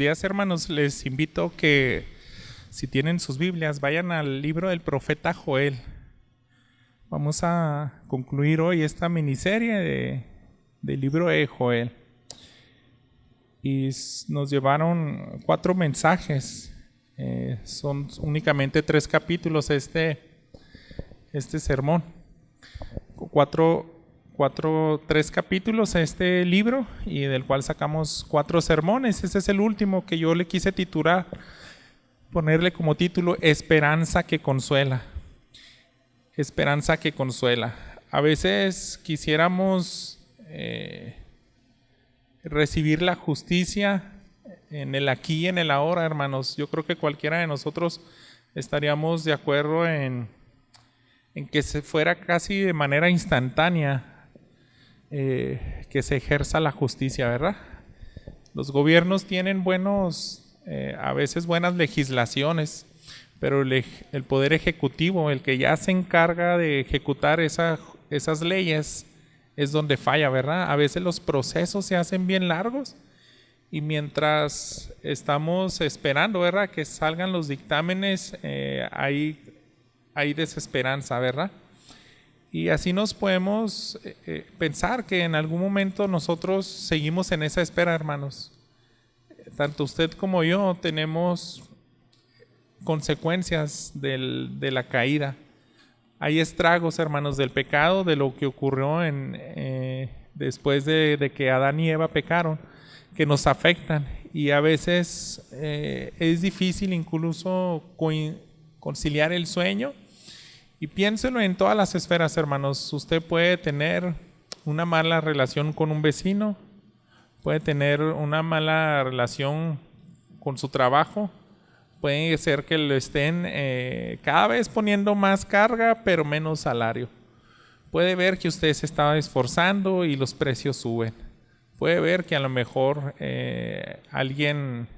días, hermanos. Les invito que, si tienen sus Biblias, vayan al libro del profeta Joel. Vamos a concluir hoy esta miniserie del libro de Joel. Y nos llevaron 4 mensajes. Son únicamente 3 capítulos este sermón. 3 capítulos a este libro, y del cual sacamos 4 sermones. Este es el último, que yo le quise titular, ponerle como título Esperanza que consuela. Esperanza que consuela. A veces quisiéramos recibir la justicia en el aquí y en el ahora, hermanos. Yo creo que cualquiera de nosotros estaríamos de acuerdo en que se fuera casi de manera instantánea, que se ejerza la justicia, ¿verdad? Los gobiernos tienen a veces buenas legislaciones, pero el poder ejecutivo, el que ya se encarga de ejecutar esas leyes, es donde falla, ¿verdad? A veces los procesos se hacen bien largos, y mientras estamos esperando, ¿verdad?, que salgan los dictámenes, hay desesperanza, ¿verdad? Y así nos podemos pensar que en algún momento nosotros seguimos en esa espera, hermanos. Tanto usted como yo tenemos consecuencias de la caída. Hay estragos, hermanos, del pecado, de lo que ocurrió después de que Adán y Eva pecaron, que nos afectan. Y a veces es difícil incluso conciliar el sueño. Y piénselo en todas las esferas, hermanos. Usted puede tener una mala relación con un vecino, puede tener una mala relación con su trabajo, puede ser que le estén cada vez poniendo más carga, pero menos salario. Puede ver que usted se estaba esforzando y los precios suben. Puede ver que a lo mejor alguien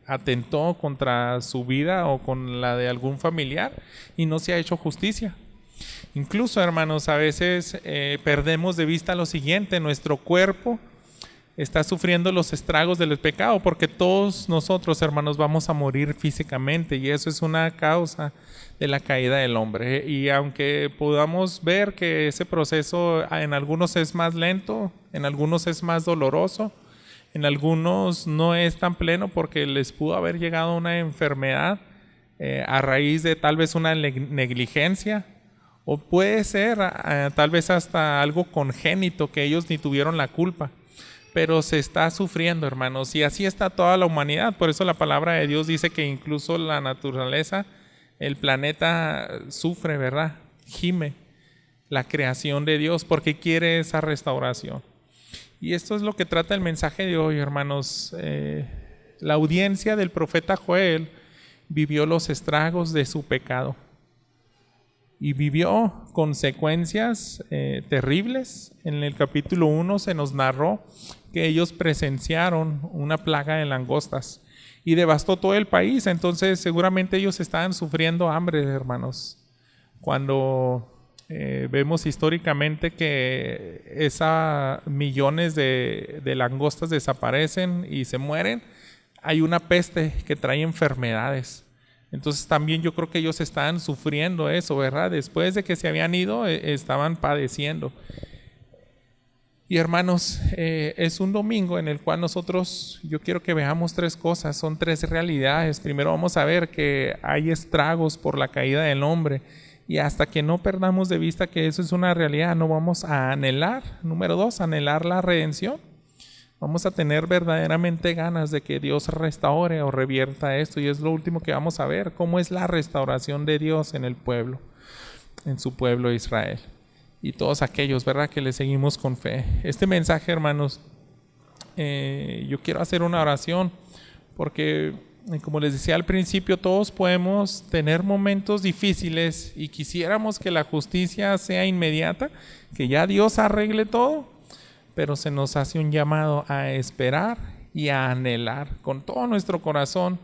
atentó contra su vida o con la de algún familiar y no se ha hecho justicia. Incluso, hermanos, a veces perdemos de vista lo siguiente: nuestro cuerpo está sufriendo los estragos del pecado, porque todos nosotros, hermanos, vamos a morir físicamente, y eso es una causa de la caída del hombre. Y aunque podamos ver que ese proceso en algunos es más lento, en algunos es más doloroso, en algunos no es tan pleno porque les pudo haber llegado una enfermedad a raíz de tal vez una negligencia, o puede ser tal vez hasta algo congénito que ellos ni tuvieron la culpa, pero se está sufriendo, hermanos, y así está toda la humanidad. Por eso la palabra de Dios dice que incluso la naturaleza, el planeta sufre, ¿verdad? Gime la creación de Dios porque quiere esa restauración. Y esto es lo que trata el mensaje de hoy, hermanos. La audiencia del profeta Joel vivió los estragos de su pecado y vivió consecuencias terribles. En el capítulo 1 se nos narró que ellos presenciaron una plaga de langostas y devastó todo el país. Entonces seguramente ellos estaban sufriendo hambre, hermanos. Cuando vemos históricamente que millones de langostas desaparecen y se mueren, hay una peste que trae enfermedades. Entonces también yo creo que ellos estaban sufriendo eso, ¿verdad? Después de que se habían ido, estaban padeciendo. Y hermanos, es un domingo en el cual yo quiero que veamos 3 cosas, son 3 realidades. Primero vamos a ver que hay estragos por la caída del hombre, y hasta que no perdamos de vista que eso es una realidad, no vamos a anhelar. Número 2, anhelar la redención. Vamos a tener verdaderamente ganas de que Dios restaure o revierta esto, y es lo último que vamos a ver, cómo es la restauración de Dios en el pueblo, en su pueblo Israel, y todos aquellos, ¿verdad?, que le seguimos con fe. Este mensaje, hermanos, yo quiero hacer una oración, porque como les decía al principio, todos podemos tener momentos difíciles y quisiéramos que la justicia sea inmediata, que ya Dios arregle todo, pero se nos hace un llamado a esperar y a anhelar con todo nuestro corazón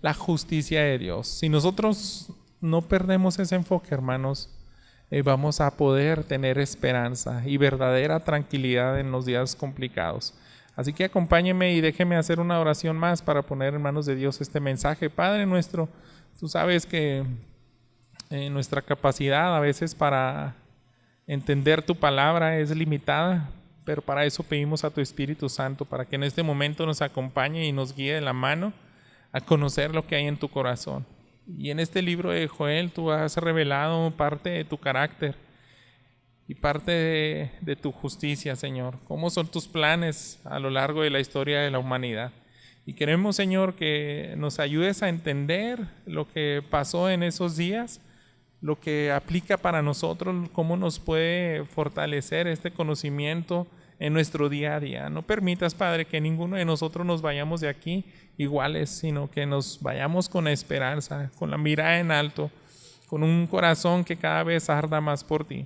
la justicia de Dios. Si nosotros no perdemos ese enfoque, hermanos, vamos a poder tener esperanza y verdadera tranquilidad en los días complicados. Así que acompáñeme y déjeme hacer una oración más para poner en manos de Dios este mensaje. Padre nuestro, tú sabes que nuestra capacidad a veces para entender tu palabra es limitada, pero para eso pedimos a tu Espíritu Santo, para que en este momento nos acompañe y nos guíe de la mano a conocer lo que hay en tu corazón. Y en este libro de Joel tú has revelado parte de tu carácter y parte de tu justicia, Señor. ¿Cómo son tus planes a lo largo de la historia de la humanidad? Y queremos, Señor, que nos ayudes a entender lo que pasó en esos días, lo que aplica para nosotros, cómo nos puede fortalecer este conocimiento en nuestro día a día. No permitas, Padre, que ninguno de nosotros nos vayamos de aquí iguales, sino que nos vayamos con esperanza, con la mirada en alto, con un corazón que cada vez arda más por ti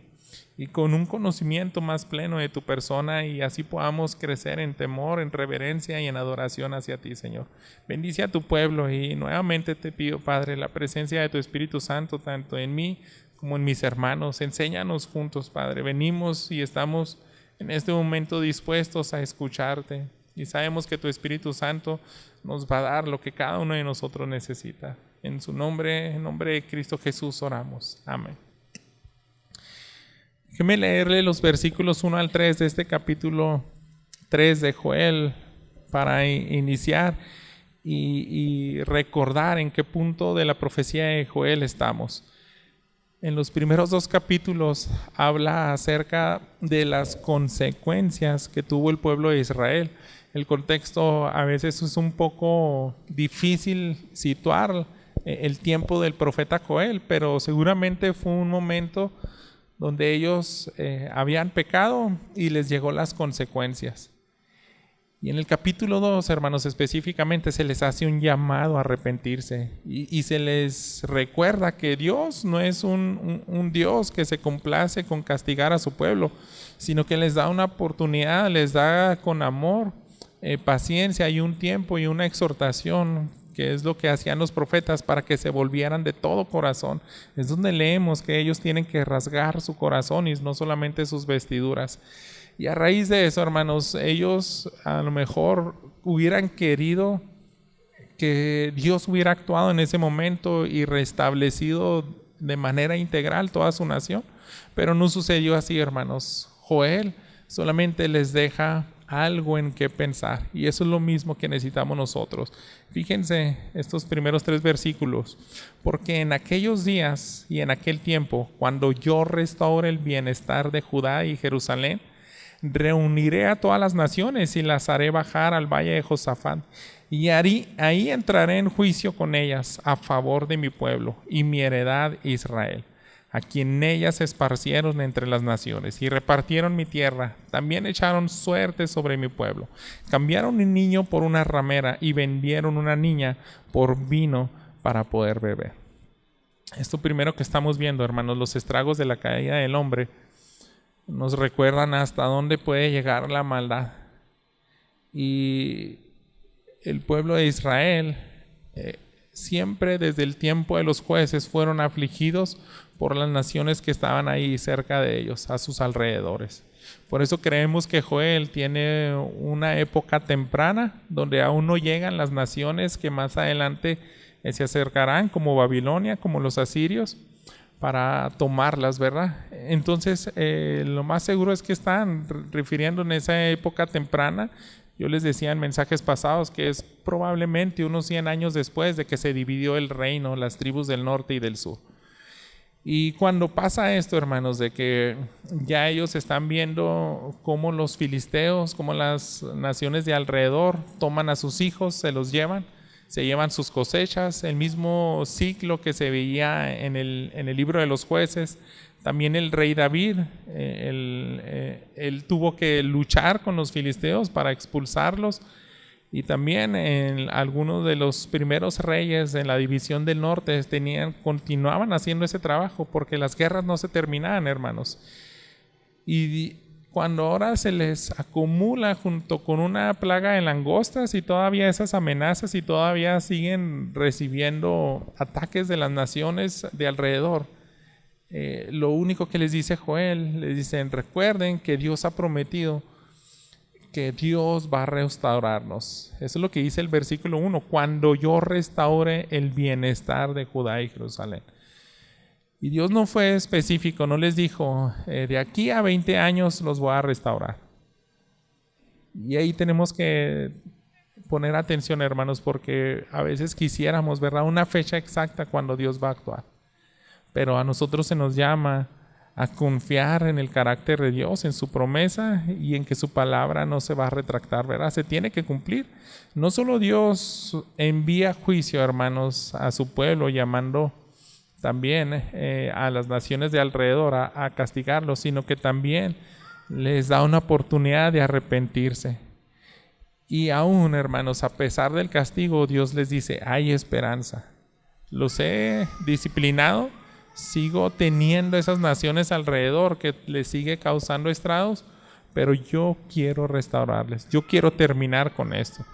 y con un conocimiento más pleno de tu persona, y así podamos crecer en temor, en reverencia y en adoración hacia ti, Señor. Bendice a tu pueblo y nuevamente te pido, Padre, la presencia de tu Espíritu Santo tanto en mí como en mis hermanos. Enséñanos juntos, Padre. Venimos y estamos en este momento dispuestos a escucharte y sabemos que tu Espíritu Santo nos va a dar lo que cada uno de nosotros necesita. En su nombre, en nombre de Cristo Jesús oramos. Amén. Déjeme leerle los versículos 1 al 3 de este capítulo 3 de Joel para iniciar y recordar en qué punto de la profecía de Joel estamos. En los primeros 2 capítulos habla acerca de las consecuencias que tuvo el pueblo de Israel. El contexto a veces es un poco difícil situar el tiempo del profeta Joel, pero seguramente fue un momento donde ellos habían pecado y les llegó las consecuencias. Y en el capítulo 2, hermanos, específicamente se les hace un llamado a arrepentirse y se les recuerda que Dios no es un Dios que se complace con castigar a su pueblo, sino que les da una oportunidad, les da con amor, paciencia y un tiempo y una exhortación, que es lo que hacían los profetas para que se volvieran de todo corazón. Es donde leemos que ellos tienen que rasgar su corazón y no solamente sus vestiduras. Y a raíz de eso, hermanos, ellos a lo mejor hubieran querido que Dios hubiera actuado en ese momento y restablecido de manera integral toda su nación, pero no sucedió así, hermanos. Joel solamente les deja algo en qué pensar, y eso es lo mismo que necesitamos nosotros. Fíjense estos primeros 3 versículos: porque en aquellos días y en aquel tiempo, cuando yo restaure el bienestar de Judá y Jerusalén, reuniré a todas las naciones y las haré bajar al valle de Josafat, y ahí entraré en juicio con ellas a favor de mi pueblo y mi heredad Israel, a quien ellas esparcieron entre las naciones y repartieron mi tierra. También echaron suerte sobre mi pueblo. Cambiaron un niño por una ramera y vendieron una niña por vino para poder beber. Esto primero que estamos viendo, hermanos, los estragos de la caída del hombre, nos recuerdan hasta dónde puede llegar la maldad. Y el pueblo de Israel siempre desde el tiempo de los jueces fueron afligidos por las naciones que estaban ahí cerca de ellos, a sus alrededores. Por eso creemos que Joel tiene una época temprana donde aún no llegan las naciones que más adelante se acercarán, como Babilonia, como los asirios, para tomarlas, ¿verdad? Entonces, lo más seguro es que están refiriendo en esa época temprana. Yo les decía en mensajes pasados que es probablemente unos 100 años después de que se dividió el reino, las tribus del norte y del sur. Y cuando pasa esto, hermanos, de que ya ellos están viendo cómo los filisteos, cómo las naciones de alrededor toman a sus hijos, se los llevan, se llevan sus cosechas, el mismo ciclo que se veía en el libro de los jueces. También el rey David, él tuvo que luchar con los filisteos para expulsarlos. Y también en algunos de los primeros reyes en la división del norte continuaban haciendo ese trabajo, porque las guerras no se terminaban, hermanos. Y cuando ahora se les acumula junto con una plaga de langostas y todavía esas amenazas y todavía siguen recibiendo ataques de las naciones de alrededor, lo único que les dice Joel, les dicen: recuerden que Dios ha prometido que Dios va a restaurarnos. Eso es lo que dice el versículo 1, cuando yo restaure el bienestar de Judá y Jerusalén. Y Dios no fue específico, no les dijo, de aquí a 20 años los voy a restaurar. Y ahí tenemos que poner atención, hermanos, porque a veces quisiéramos, ¿verdad?, una fecha exacta cuando Dios va a actuar. Pero a nosotros se nos llama a confiar en el carácter de Dios, en su promesa y en que su palabra no se va a retractar, ¿verdad? Se tiene que cumplir. No solo Dios envía juicio, hermanos, a su pueblo, llamando también a las naciones de alrededor a castigarlos, sino que también les da una oportunidad de arrepentirse. Y aún, hermanos, a pesar del castigo, Dios les dice, hay esperanza. Los he disciplinado, sigo teniendo esas naciones alrededor que les sigue causando estragos, pero yo quiero restaurarles, yo quiero terminar con esto.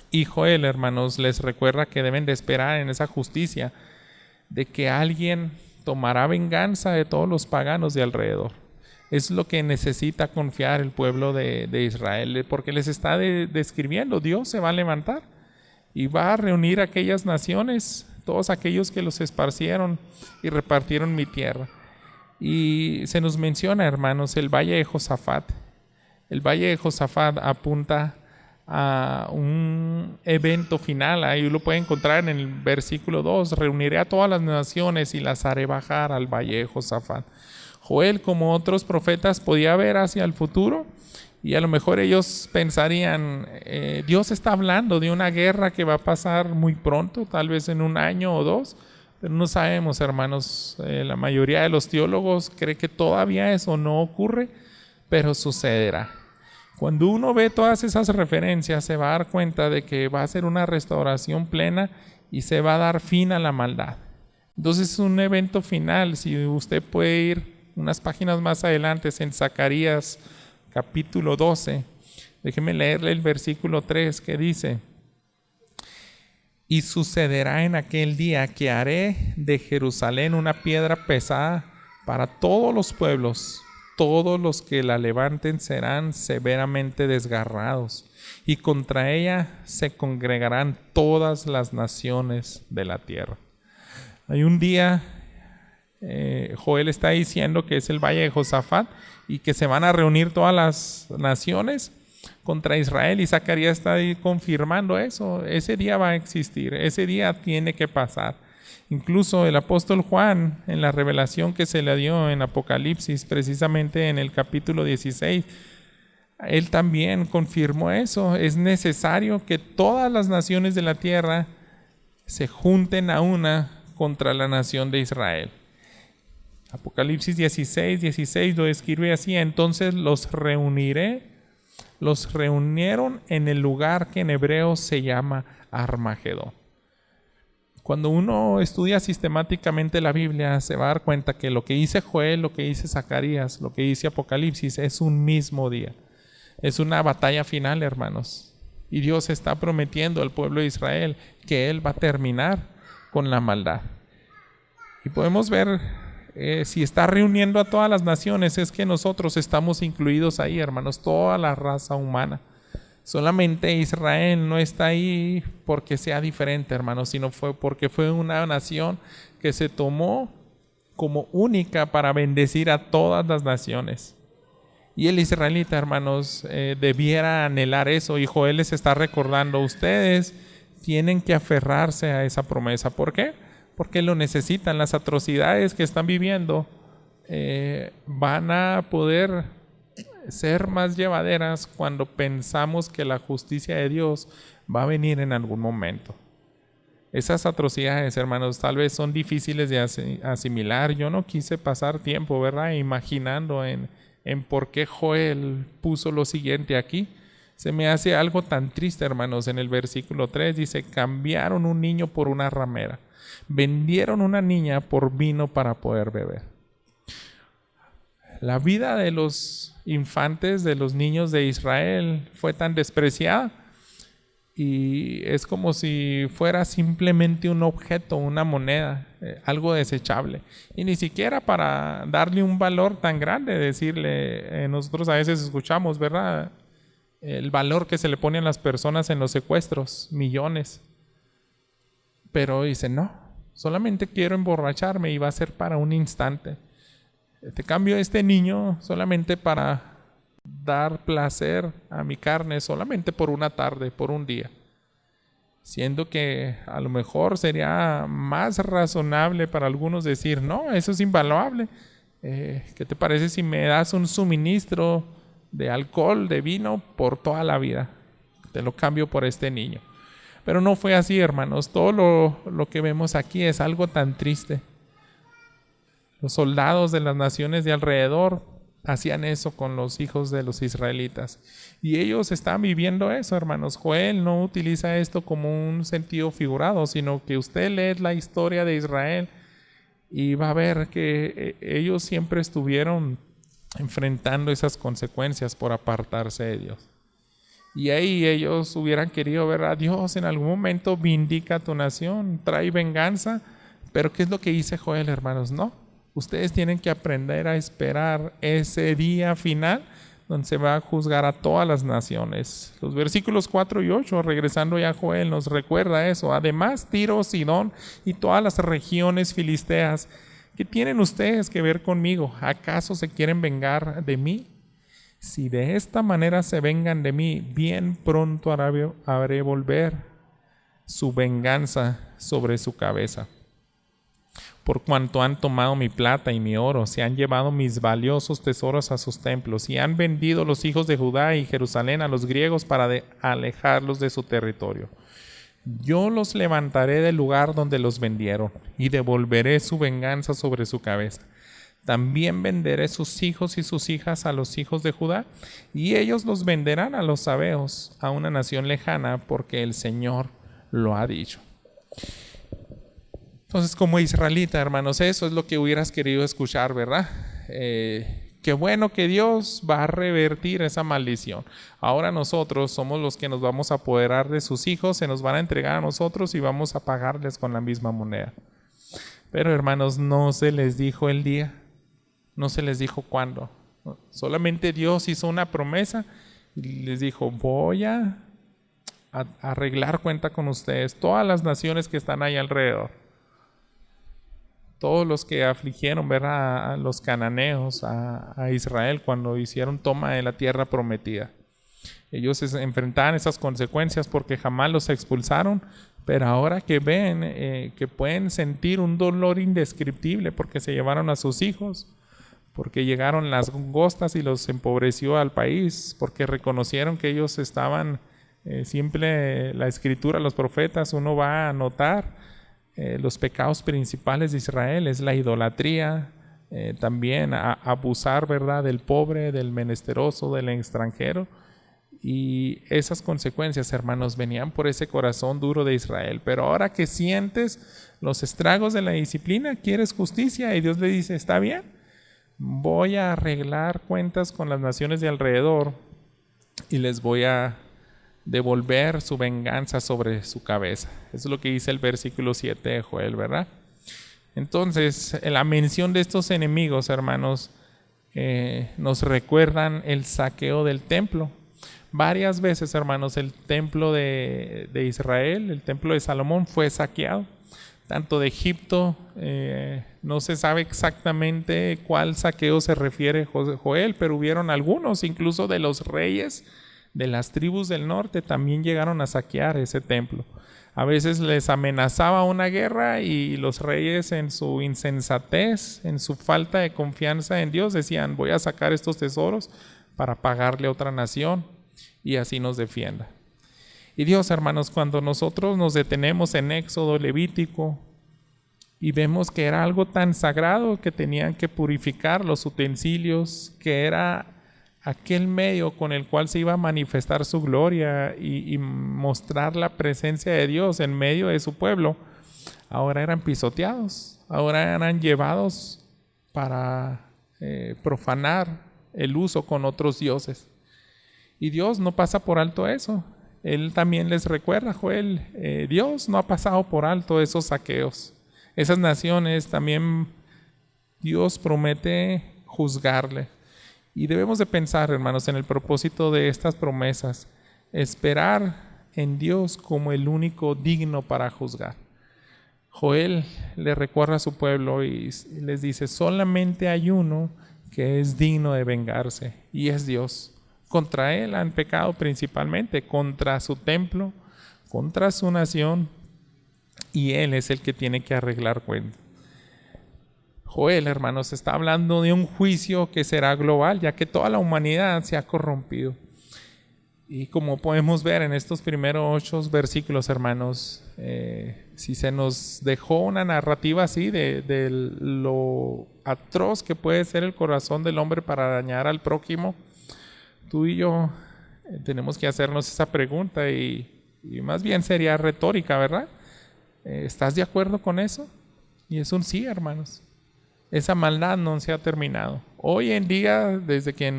Y Joel, hermanos, les recuerda que deben de esperar en esa justicia de que alguien tomará venganza de todos los paganos de alrededor. Es lo que necesita confiar el pueblo de Israel, porque les está describiendo, Dios se va a levantar y va a reunir a aquellas naciones, todos aquellos que los esparcieron y repartieron mi tierra. Y se nos menciona, hermanos, el valle de Josafat. El valle de Josafat apunta a un evento final. Ahí lo pueden encontrar en el versículo 2. Reuniré a todas las naciones y las haré bajar al valle de Josafat. Joel, como otros profetas, podía ver hacia el futuro y a lo mejor ellos pensarían, Dios está hablando de una guerra que va a pasar muy pronto, tal vez en 1 año o 2, pero no sabemos, hermanos. La mayoría de los teólogos cree que todavía eso no ocurre, pero sucederá. Cuando uno ve todas esas referencias, se va a dar cuenta de que va a ser una restauración plena y se va a dar fin a la maldad. Entonces es un evento final. Si usted puede ir unas páginas más adelante en Zacarías capítulo 12, déjeme leerle el versículo 3 que dice: y sucederá en aquel día que haré de Jerusalén una piedra pesada para todos los pueblos. Todos los que la levanten serán severamente desgarrados, y contra ella se congregarán todas las naciones de la tierra. Hay un día, Joel está diciendo que es el valle de Josafat y que se van a reunir todas las naciones contra Israel, y Zacarías está ahí confirmando eso. Ese día va a existir, ese día tiene que pasar. Incluso el apóstol Juan, en la revelación que se le dio en Apocalipsis, precisamente en el capítulo 16, él también confirmó eso. Es necesario que todas las naciones de la tierra se junten a una contra la nación de Israel. Apocalipsis 16 lo describe así: entonces los reuniré. Los reunieron en el lugar que en hebreo se llama Armagedón. Cuando uno estudia sistemáticamente la Biblia, se va a dar cuenta que lo que dice Joel, lo que dice Zacarías, lo que dice Apocalipsis es un mismo día. Es una batalla final, hermanos. Y Dios está prometiendo al pueblo de Israel que Él va a terminar con la maldad. Y podemos ver, si está reuniendo a todas las naciones, es que nosotros estamos incluidos ahí, hermanos, toda la raza humana. Solamente Israel no está ahí porque sea diferente, hermanos, sino fue porque fue una nación que se tomó como única para bendecir a todas las naciones. Y el israelita, hermanos, debiera anhelar eso. Y Joel les está recordando: ustedes tienen que aferrarse a esa promesa. ¿Por qué? Porque lo necesitan. Las atrocidades que están viviendo van a poder ser más llevaderas cuando pensamos que la justicia de Dios va a venir en algún momento. Esas atrocidades, hermanos, tal vez son difíciles de asimilar. Yo no quise pasar tiempo, ¿verdad?, imaginando en por qué Joel puso lo siguiente aquí. Se me hace algo tan triste, hermanos. En el versículo 3 dice: cambiaron un niño por una ramera, vendieron una niña por vino para poder beber. La vida de los infantes, de los niños de Israel, fue tan despreciada, y es como si fuera simplemente un objeto, una moneda, algo desechable, y ni siquiera para darle un valor tan grande, decirle, nosotros a veces escuchamos, ¿verdad?, el valor que se le pone a las personas en los secuestros, millones. Pero dice, no, solamente quiero emborracharme y va a ser para un instante. Te cambio este niño solamente para dar placer a mi carne, solamente por una tarde, por un día. Siendo que a lo mejor sería más razonable para algunos decir, no, eso es invaluable. ¿Qué te parece si me das un suministro de alcohol, de vino, por toda la vida? Te lo cambio por este niño. Pero no fue así, hermanos. Todo lo que vemos aquí es algo tan triste. Los soldados de las naciones de alrededor hacían eso con los hijos de los israelitas. Y ellos están viviendo eso, hermanos. Joel no utiliza esto como un sentido figurado, sino que usted lee la historia de Israel y va a ver que ellos siempre estuvieron enfrentando esas consecuencias por apartarse de Dios. Y ahí ellos hubieran querido ver a Dios en algún momento, vindica a tu nación, trae venganza. Pero ¿qué es lo que dice Joel, hermanos? No. Ustedes tienen que aprender a esperar ese día final donde se va a juzgar a todas las naciones. Los versículos 4 y 8, regresando ya a Joel, nos recuerda eso. Además, Tiro, Sidón y todas las regiones filisteas, ¿qué tienen ustedes que ver conmigo? ¿Acaso se quieren vengar de mí? Si de esta manera se vengan de mí, bien pronto haré volver su venganza sobre su cabeza. Por cuanto han tomado mi plata y mi oro, se han llevado mis valiosos tesoros a sus templos y han vendido los hijos de Judá y Jerusalén a los griegos para alejarlos de su territorio. Yo los levantaré del lugar donde los vendieron y devolveré su venganza sobre su cabeza. También venderé sus hijos y sus hijas a los hijos de Judá, y ellos los venderán a los sabeos, a una nación lejana, porque el Señor lo ha dicho. Entonces, como israelita, hermanos, eso es lo que hubieras querido escuchar, ¿verdad? Qué bueno que Dios va a revertir esa maldición. Ahora nosotros somos los que nos vamos a apoderar de sus hijos, se nos van a entregar a nosotros y vamos a pagarles con la misma moneda. Pero, hermanos, no se les dijo el día. No se les dijo cuándo. Solamente Dios hizo una promesa y les dijo, voy a arreglar cuenta con ustedes, todas las naciones que están ahí alrededor. Todos los que afligieron, ¿verdad?, a los cananeos, a Israel cuando hicieron toma de la tierra prometida. Ellos se enfrentaban esas consecuencias porque jamás los expulsaron, pero ahora que ven que pueden sentir un dolor indescriptible porque se llevaron a sus hijos, porque llegaron las langostas y los empobreció al país, porque reconocieron que ellos estaban, siempre la escritura, los profetas, uno va a notar los pecados principales de Israel, es la idolatría, también abusar, ¿verdad?, del pobre, del menesteroso, del extranjero. Y esas consecuencias, hermanos, venían por ese corazón duro de Israel. Pero ahora que sientes los estragos de la disciplina, quieres justicia, y Dios le dice, está bien, voy a arreglar cuentas con las naciones de alrededor y les voy a devolver su venganza sobre su cabeza. Eso es lo que dice el versículo 7 de Joel, ¿verdad? Entonces, la mención de estos enemigos, hermanos, nos recuerdan el saqueo del templo. Varias veces, hermanos, el templo de Israel, el templo de Salomón, fue saqueado. Tanto de Egipto, no se sabe exactamente cuál saqueo se refiere Joel, pero hubieron algunos, incluso de los reyes de las tribus del norte, también llegaron a saquear ese templo. A veces les amenazaba una guerra y los reyes, en su insensatez, en su falta de confianza en Dios, decían, voy a sacar estos tesoros para pagarle a otra nación y así nos defienda. Y Dios, hermanos, cuando nosotros nos detenemos en Éxodo, Levítico, y vemos que era algo tan sagrado que tenían que purificar los utensilios, que era aquel medio con el cual se iba a manifestar su gloria y mostrar la presencia de Dios en medio de su pueblo, ahora eran pisoteados, ahora eran llevados para profanar el uso con otros dioses. Y Dios no pasa por alto eso. Él también les recuerda, Joel, Dios no ha pasado por alto esos saqueos. Esas naciones también Dios promete juzgarle. Y debemos de pensar, hermanos, en el propósito de estas promesas, esperar en Dios como el único digno para juzgar. Joel le recuerda a su pueblo y les dice, solamente hay uno que es digno de vengarse, y es Dios. Contra él han pecado principalmente, contra su templo, contra su nación, y él es el que tiene que arreglar cuentas. Joel, hermanos, está hablando de un juicio que será global, ya que toda la humanidad se ha corrompido. Y como podemos ver en estos primeros 8 versículos, hermanos, si se nos dejó una narrativa así de lo atroz que puede ser el corazón del hombre para dañar al prójimo, tú y yo tenemos que hacernos esa pregunta y más bien sería retórica, ¿verdad? ¿Estás de acuerdo con eso? Y es un sí, hermanos. Esa maldad no se ha terminado. Hoy en día, desde que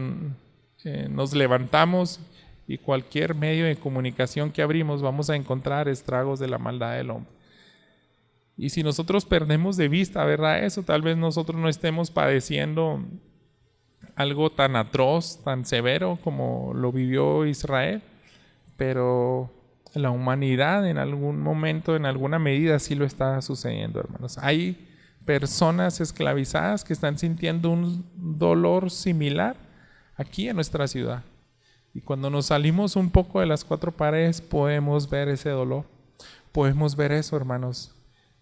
nos levantamos y cualquier medio de comunicación que abrimos, vamos a encontrar estragos de la maldad del hombre. Y si nosotros perdemos de vista, ¿verdad? Eso, tal vez nosotros no estemos padeciendo algo tan atroz, tan severo como lo vivió Israel, pero la humanidad en algún momento, en alguna medida, sí lo está sucediendo, hermanos. Hay personas esclavizadas que están sintiendo un dolor similar aquí en nuestra ciudad. Y cuando nos salimos un poco de las 4 paredes, podemos ver ese dolor. Podemos ver eso, hermanos.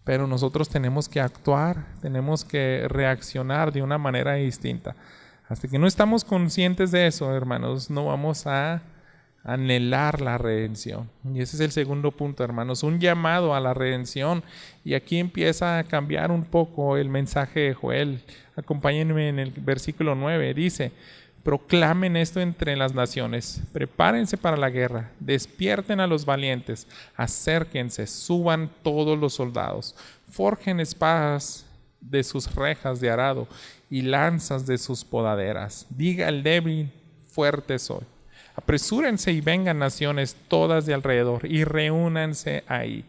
Pero nosotros tenemos que actuar, tenemos que reaccionar de una manera distinta. Hasta que no estamos conscientes de eso, hermanos, no vamos a anhelar la redención. Y ese es el segundo punto, hermanos, un llamado a la redención. Y aquí empieza a cambiar un poco el mensaje de Joel. Acompáñenme en el versículo 9, dice: proclamen esto entre las naciones, prepárense para la guerra, despierten a los valientes, acérquense, suban todos los soldados, forjen espadas de sus rejas de arado y lanzas de sus podaderas. Diga el débil, fuerte soy. Apresúrense y vengan naciones todas de alrededor y reúnanse ahí.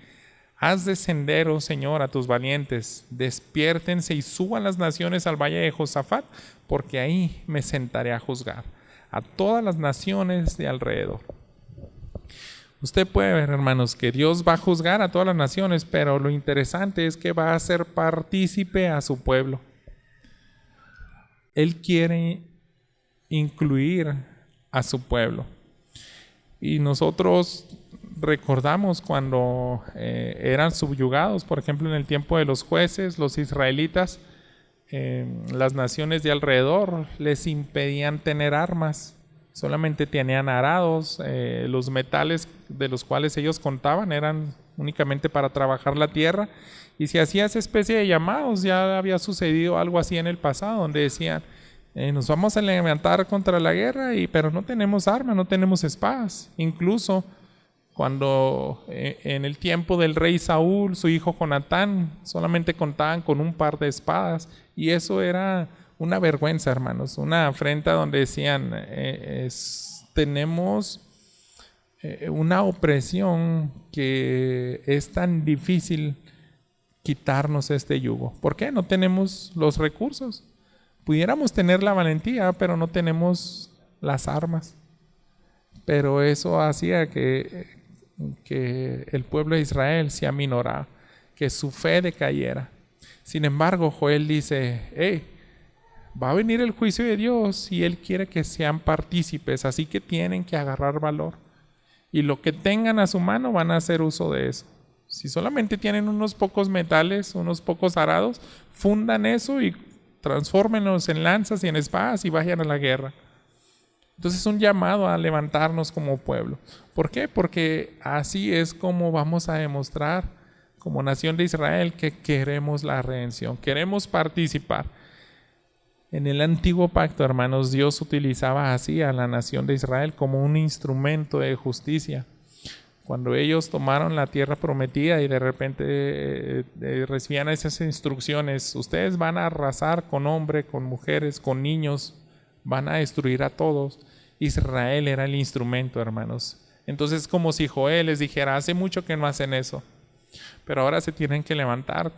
Haz descender, oh Señor, a tus valientes, despiértense y suban las naciones al valle de Josafat, porque ahí me sentaré a juzgar a todas las naciones de alrededor. Usted puede ver, hermanos, que Dios va a juzgar a todas las naciones, pero lo interesante es que va a hacer partícipe a su pueblo. Él quiere incluir a su pueblo. Y nosotros recordamos cuando eran subyugados, por ejemplo, en el tiempo de los jueces, los israelitas, las naciones de alrededor les impedían tener armas, solamente tenían arados, los metales de los cuales ellos contaban eran únicamente para trabajar la tierra, y se hacía esa especie de llamados. Ya había sucedido algo así en el pasado, donde decían, nos vamos a levantar contra la guerra, pero no tenemos armas, no tenemos espadas. Incluso cuando en el tiempo del rey Saúl, su hijo Jonatán, solamente contaban con un par de espadas, y eso era una vergüenza, hermanos, una afrenta donde decían, tenemos una opresión que es tan difícil quitarnos este yugo. ¿Por qué? No tenemos los recursos. Pudiéramos tener la valentía, pero no tenemos las armas. Pero eso hacía que el pueblo de Israel se aminorara, que su fe decayera. Sin embargo, Joel dice, va a venir el juicio de Dios y Él quiere que sean partícipes, así que tienen que agarrar valor. Y lo que tengan a su mano van a hacer uso de eso. Si solamente tienen unos pocos metales, unos pocos arados, fundan eso y transfórmenlos en lanzas y en espadas y vayan a la guerra. Entonces es un llamado a levantarnos como pueblo. ¿Por qué? Porque así es como vamos a demostrar como nación de Israel que queremos la redención, queremos participar. En el antiguo pacto, hermanos, Dios utilizaba así a la nación de Israel como un instrumento de justicia. Cuando ellos tomaron la tierra prometida y de repente recibían esas instrucciones, ustedes van a arrasar con hombres, con mujeres, con niños, van a destruir a todos. Israel era el instrumento, hermanos. Entonces, como si Joel les dijera, hace mucho que no hacen eso, pero ahora se tienen que levantar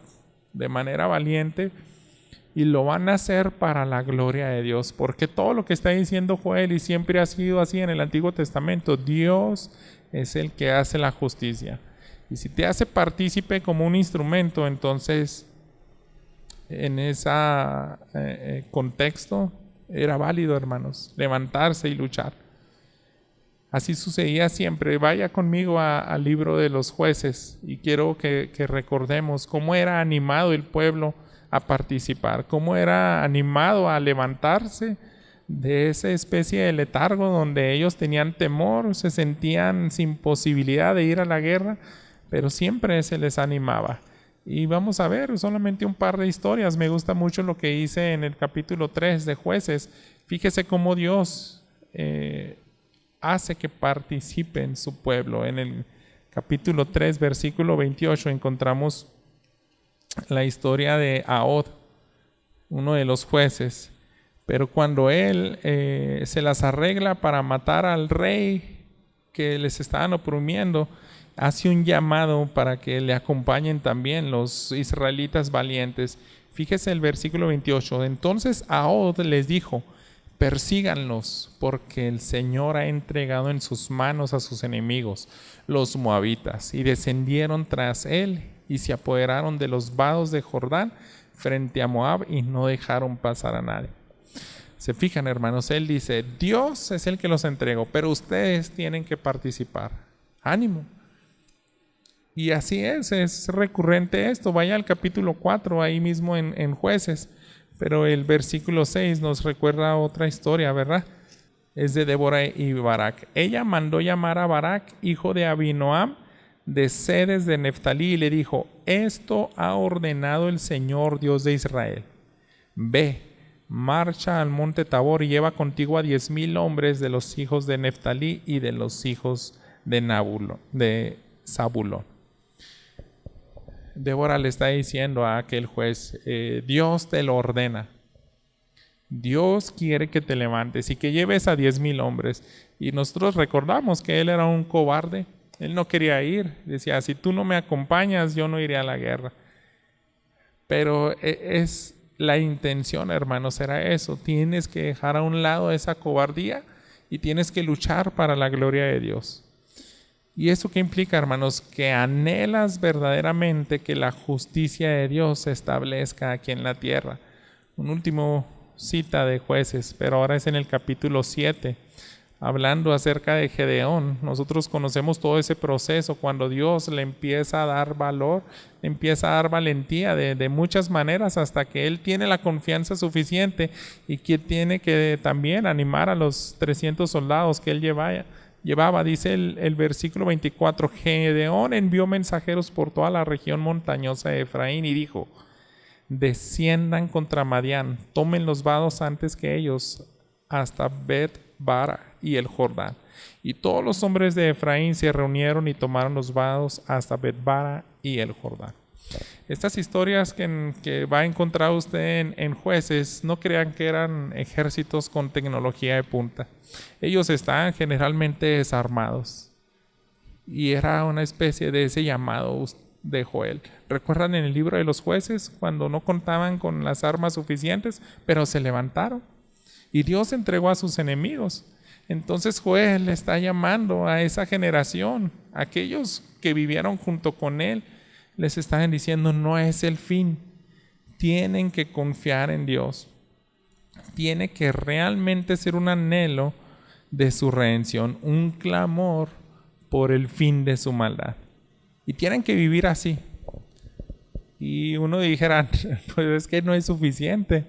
de manera valiente y lo van a hacer para la gloria de Dios, porque todo lo que está diciendo Joel, y siempre ha sido así en el Antiguo Testamento, Dios es el que hace la justicia. Y si te hace partícipe como un instrumento, entonces en ese contexto era válido, hermanos, levantarse y luchar. Así sucedía siempre. Vaya conmigo al libro de los Jueces y quiero que recordemos cómo era animado el pueblo a participar, cómo era animado a levantarse de esa especie de letargo donde ellos tenían temor, se sentían sin posibilidad de ir a la guerra, pero siempre se les animaba. Y vamos a ver solamente un par de historias. Me gusta mucho lo que hice en el capítulo 3 de Jueces. Fíjese cómo Dios hace que participe en su pueblo. En el capítulo 3, versículo 28, encontramos la historia de Ahod, uno de los jueces. Pero cuando él se las arregla para matar al rey que les estaban oprimiendo, hace un llamado para que le acompañen también los israelitas valientes. Fíjese el versículo 28. Entonces Ahod les dijo: persíganlos, porque el Señor ha entregado en sus manos a sus enemigos, los moabitas. Y descendieron tras él y se apoderaron de los vados de Jordán frente a Moab y no dejaron pasar a nadie. Se fijan, hermanos, él dice: Dios es el que los entregó, pero ustedes tienen que participar. Ánimo. Y así es recurrente esto. Vaya al capítulo 4, ahí mismo en Jueces. Pero el versículo 6 nos recuerda otra historia, ¿verdad? Es de Débora y Barak. Ella mandó llamar a Barak, hijo de Abinoam, de Cedes de Neftalí, y le dijo: esto ha ordenado el Señor Dios de Israel. Ve, marcha al monte Tabor y lleva contigo a 10,000 hombres de los hijos de Neftalí y de los hijos de Zabulón. Débora le está diciendo a aquel juez: Dios te lo ordena. Dios quiere que te levantes y que lleves a 10,000 hombres. Y nosotros recordamos que él era un cobarde. Él no quería ir. Decía: si tú no me acompañas, yo no iré a la guerra. Pero es la intención, hermanos, era eso. Tienes que dejar a un lado esa cobardía y tienes que luchar para la gloria de Dios. ¿Y eso qué implica, hermanos? Que anhelas verdaderamente que la justicia de Dios se establezca aquí en la tierra. Un último cita de Jueces, pero ahora es en el capítulo 7, hablando acerca de Gedeón. Nosotros conocemos todo ese proceso cuando Dios le empieza a dar valor, le empieza a dar valentía de muchas maneras, hasta que él tiene la confianza suficiente y que tiene que también animar a los 300 soldados que él llevaba. Dice el versículo 24: Gedeón envió mensajeros por toda la región montañosa de Efraín y dijo: desciendan contra Madián, tomen los vados antes que ellos hasta Bet-bara y el Jordán. Y todos los hombres de Efraín se reunieron y tomaron los vados hasta Bet-bara y el Jordán. Estas historias que va a encontrar usted en Jueces, no crean que eran ejércitos con tecnología de punta. Ellos estaban generalmente desarmados. Y era una especie de ese llamado de Joel. ¿Recuerdan en el libro de los Jueces cuando no contaban con las armas suficientes, pero se levantaron? Y Dios entregó a sus enemigos. Entonces Joel está llamando a esa generación, aquellos que vivieron junto con él. Les estaban diciendo: no es el fin. Tienen que confiar en Dios. Tiene que realmente ser un anhelo de su redención, un clamor por el fin de su maldad. Y tienen que vivir así. Y uno dijera: pues es que no es suficiente.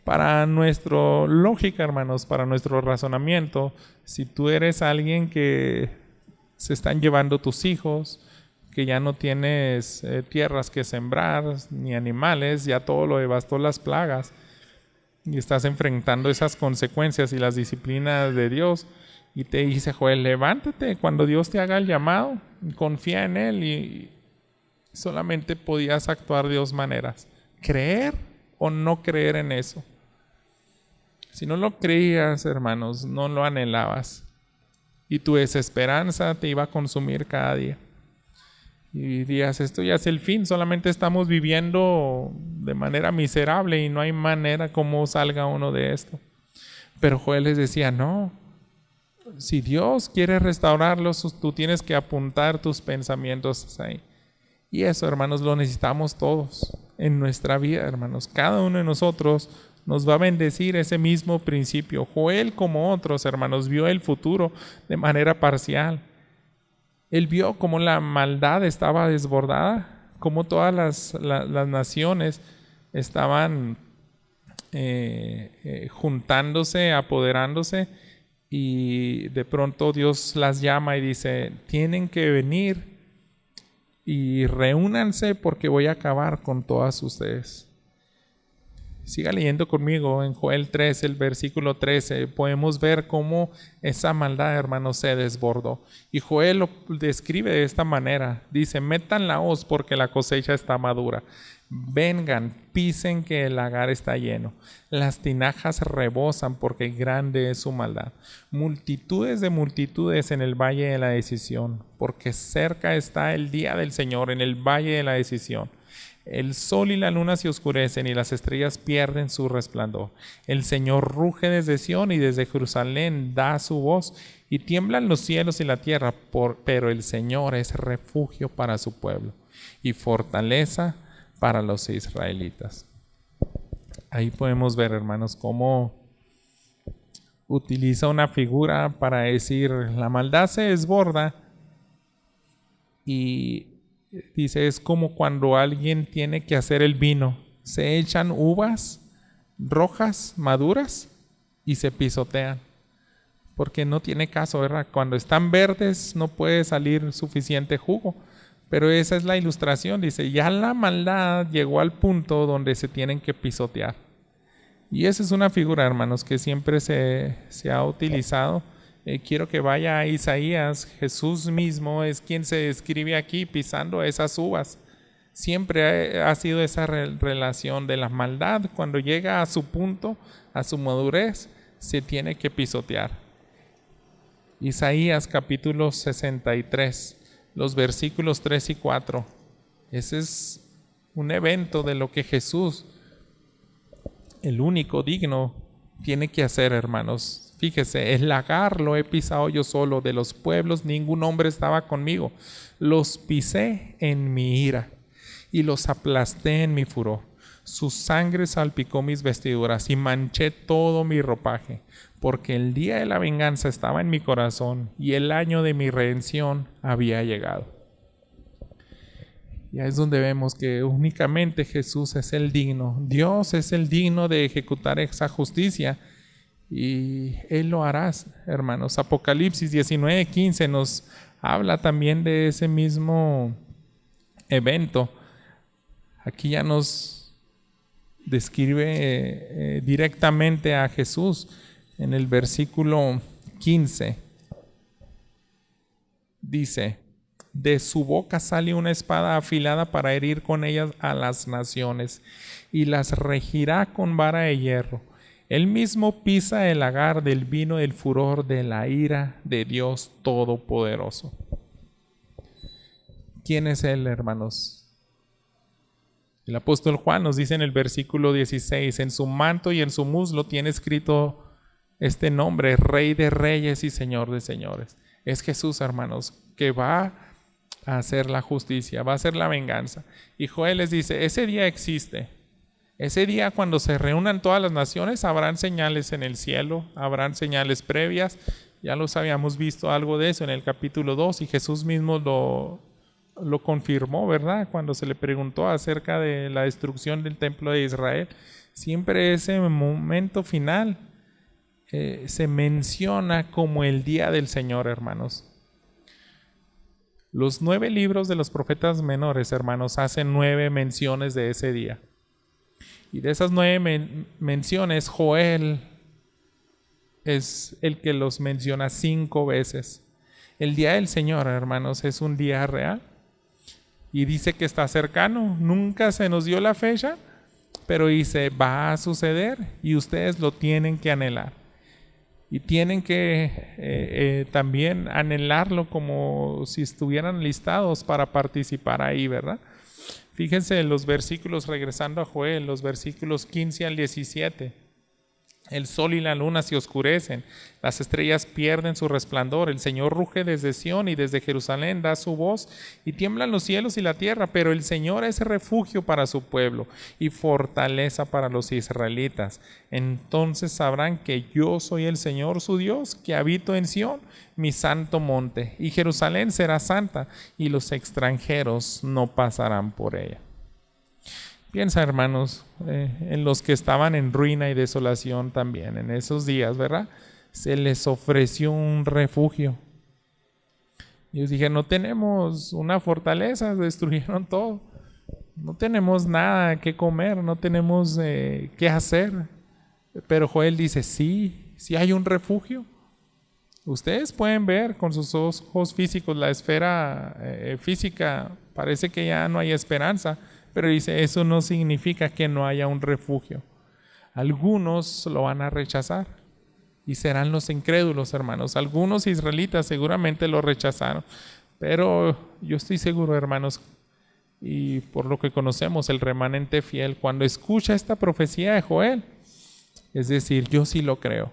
Para nuestra lógica, hermanos, para nuestro razonamiento, si tú eres alguien que se están llevando tus hijos, que ya no tienes tierras que sembrar, ni animales, ya todo lo devastó las plagas, y estás enfrentando esas consecuencias y las disciplinas de Dios, y te dice Joel: levántate cuando Dios te haga el llamado, confía en Él. Y solamente podías actuar de dos maneras: creer o no creer en eso. Si no lo creías, hermanos, no lo anhelabas, y tu desesperanza te iba a consumir cada día. Y dirías, esto ya es el fin, solamente estamos viviendo de manera miserable y no hay manera como salga uno de esto. Pero Joel les decía, no, si Dios quiere restaurarlos, tú tienes que apuntar tus pensamientos ahí. Y eso, hermanos, lo necesitamos todos en nuestra vida, hermanos. Cada uno de nosotros nos va a bendecir ese mismo principio. Joel, como otros, hermanos, vio el futuro de manera parcial. Él vio cómo la maldad estaba desbordada, cómo todas las naciones estaban juntándose, apoderándose, y de pronto Dios las llama y dice, tienen que venir y reúnanse porque voy a acabar con todas ustedes. Siga leyendo conmigo en Joel 3, el versículo 13. Podemos ver cómo esa maldad, hermanos, se desbordó. Y Joel lo describe de esta manera. Dice, metan la hoz porque la cosecha está madura. Vengan, pisen que el lagar está lleno. Las tinajas rebosan porque grande es su maldad. Multitudes de multitudes en el valle de la decisión, porque cerca está el día del Señor en el valle de la decisión. El sol y la luna se oscurecen y las estrellas pierden su resplandor. El Señor ruge desde Sión y desde Jerusalén da su voz, y tiemblan los cielos y la tierra, pero el Señor es refugio para su pueblo y fortaleza para los israelitas. Ahí podemos ver, hermanos, cómo utiliza una figura para decir, la maldad se desborda, y dice, es como cuando alguien tiene que hacer el vino. Se echan uvas rojas, maduras, y se pisotean. Porque no tiene caso, ¿verdad? Cuando están verdes no puede salir suficiente jugo. Pero esa es la ilustración. Dice, ya la maldad llegó al punto donde se tienen que pisotear. Y esa es una figura, hermanos, que siempre se ha utilizado. Quiero que vaya a Isaías. Jesús mismo es quien se describe aquí pisando esas uvas. Siempre ha sido esa relación de la maldad. Cuando llega a su punto, a su madurez, se tiene que pisotear. Isaías capítulo 63, los versículos 3 y 4. Ese es un evento de lo que Jesús, el único digno, tiene que hacer, hermanos. Fíjese, el lagar lo he pisado yo solo, de los pueblos ningún hombre estaba conmigo. Los pisé en mi ira y los aplasté en mi furor. Su sangre salpicó mis vestiduras y manché todo mi ropaje, porque el día de la venganza estaba en mi corazón y el año de mi redención había llegado. Ya es donde vemos que únicamente Jesús es el digno. Dios es el digno de ejecutar esa justicia. Y Él lo hará, hermanos. Apocalipsis 19:15 nos habla también de ese mismo evento. Aquí ya nos describe directamente a Jesús en el versículo 15. Dice, de su boca sale una espada afilada para herir con ellas a las naciones y las regirá con vara de hierro. Él mismo pisa el lagar del vino del furor de la ira de Dios Todopoderoso. ¿Quién es Él, hermanos? El apóstol Juan nos dice en el versículo 16, en su manto y en su muslo tiene escrito este nombre, Rey de Reyes y Señor de Señores. Es Jesús, hermanos, que va a hacer la justicia, va a hacer la venganza. Y Joel les dice, ese día existe. Ese día, cuando se reúnan todas las naciones, habrán señales en el cielo, habrán señales previas. Ya los habíamos visto algo de eso en el capítulo 2 y Jesús mismo lo confirmó, ¿verdad? Cuando se le preguntó acerca de la destrucción del templo de Israel. Siempre ese momento final se menciona como el día del Señor, hermanos. Los 9 libros de los profetas menores, hermanos, hacen 9 menciones de ese día. Y de esas 9 menciones, Joel es el que los menciona 5 veces. El día del Señor, hermanos, es un día real. Y dice que está cercano. Nunca se nos dio la fecha, pero dice, va a suceder y ustedes lo tienen que anhelar. y tienen que también anhelarlo como si estuvieran listados para participar ahí, ¿verdad? Fíjense en los versículos, regresando a Joel, los versículos 15 al 17. El sol y la luna se oscurecen, las estrellas pierden su resplandor, el Señor ruge desde Sión y desde Jerusalén da su voz y tiemblan los cielos y la tierra, pero el Señor es refugio para su pueblo y fortaleza para los israelitas. Entonces sabrán que yo soy el Señor su Dios, que habito en Sión, mi santo monte, y Jerusalén será santa y los extranjeros no pasarán por ella. Piensa, hermanos, en los que estaban en ruina y desolación también en esos días, ¿verdad? Se les ofreció un refugio. Ellos dijeron, no tenemos una fortaleza, destruyeron todo. No tenemos nada que comer, no tenemos qué hacer. Pero Joel dice, sí hay un refugio. Ustedes pueden ver con sus ojos físicos la esfera física, parece que ya no hay esperanza. Pero dice, eso no significa que no haya un refugio. Algunos lo van a rechazar y serán los incrédulos, hermanos. Algunos israelitas seguramente lo rechazaron. Pero yo estoy seguro, hermanos, y por lo que conocemos, el remanente fiel, cuando escucha esta profecía de Joel, es decir, yo sí lo creo.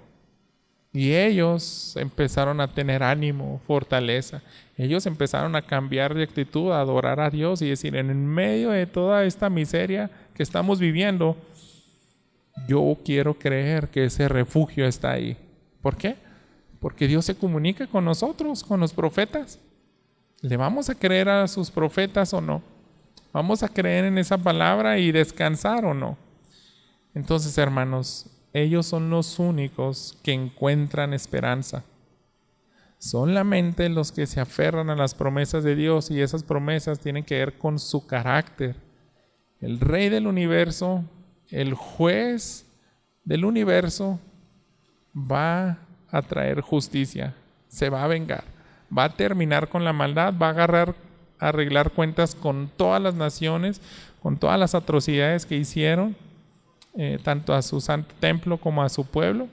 Y ellos empezaron a tener ánimo, fortaleza. Ellos empezaron a cambiar de actitud, a adorar a Dios y decir, en medio de toda esta miseria que estamos viviendo, yo quiero creer que ese refugio está ahí. ¿Por qué? Porque Dios se comunica con nosotros, con los profetas. ¿Le vamos a creer a sus profetas o no? ¿Vamos a creer en esa palabra y descansar o no? Entonces, hermanos, ellos son los únicos que encuentran esperanza. Solamente los que se aferran a las promesas de Dios, y esas promesas tienen que ver con su carácter. El Rey del universo, el juez del universo, va a traer justicia, se va a vengar, va a terminar con la maldad, va a arreglar cuentas con todas las naciones, con todas las atrocidades que hicieron, tanto a su santo templo como a su pueblo.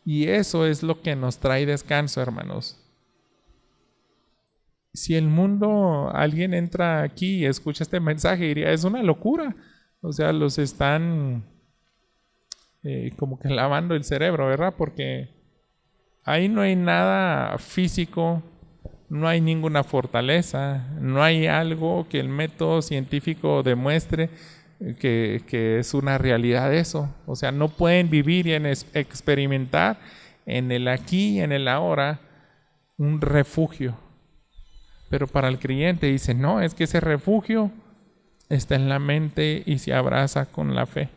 Y eso es lo que nos trae descanso, hermanos. Si el mundo, alguien entra aquí y escucha este mensaje y diría, es una locura. O sea, los están como que lavando el cerebro, ¿verdad? Porque ahí no hay nada físico, no hay ninguna fortaleza, no hay algo que el método científico demuestre que es una realidad eso. O sea, no pueden vivir y experimentar en el aquí y en el ahora un refugio. Pero para el creyente dice, no, es que ese refugio está en la mente y se abraza con la fe.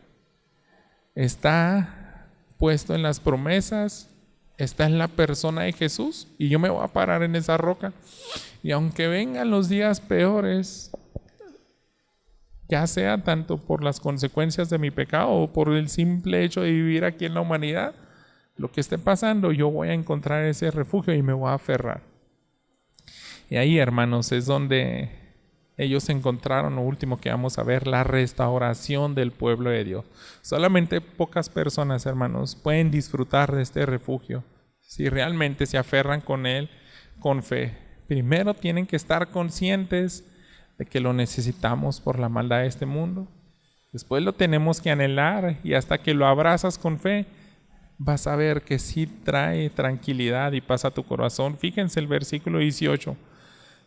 Está puesto en las promesas, está en la persona de Jesús, y yo me voy a parar en esa roca. Y aunque vengan los días peores, ya sea tanto por las consecuencias de mi pecado o por el simple hecho de vivir aquí en la humanidad, lo que esté pasando, yo voy a encontrar ese refugio y me voy a aferrar. Y ahí, hermanos, es donde ellos encontraron lo último que vamos a ver, la restauración del pueblo de Dios. Solamente pocas personas, hermanos, pueden disfrutar de este refugio si realmente se aferran con él con fe. Primero tienen que estar conscientes de que lo necesitamos por la maldad de este mundo. Después lo tenemos que anhelar, y hasta que lo abrazas con fe, vas a ver que sí trae tranquilidad y paz a tu corazón. Fíjense el versículo 18.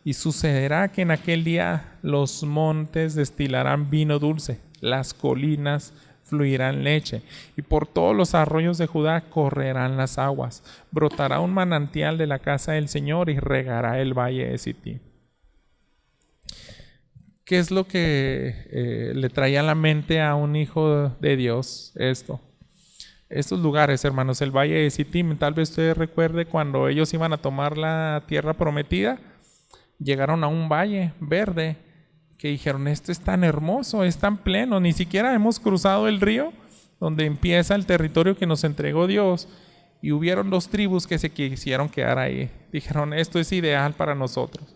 Y sucederá que en aquel día los montes destilarán vino dulce, las colinas fluirán leche, y por todos los arroyos de Judá correrán las aguas. Brotará un manantial de la casa del Señor y regará el valle de Sittim. ¿Qué es lo que le traía a la mente a un hijo de Dios esto? Estos lugares, hermanos, el valle de Sittim, tal vez usted recuerde cuando ellos iban a tomar la tierra prometida, llegaron a un valle verde que dijeron, esto es tan hermoso, es tan pleno, ni siquiera hemos cruzado el río donde empieza el territorio que nos entregó Dios, y hubieron 2 tribus que se quisieron quedar ahí. Dijeron, esto es ideal para nosotros.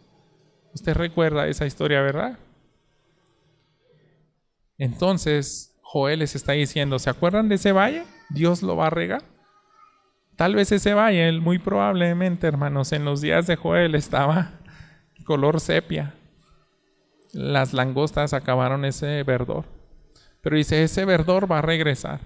Usted recuerda esa historia, ¿verdad? Entonces Joel les está diciendo, ¿se acuerdan de ese valle? Dios lo va a regar. Tal vez ese valle, muy probablemente, hermanos, en los días de Joel estaba color sepia. Las langostas acabaron ese verdor. Pero dice, ese verdor va a regresar.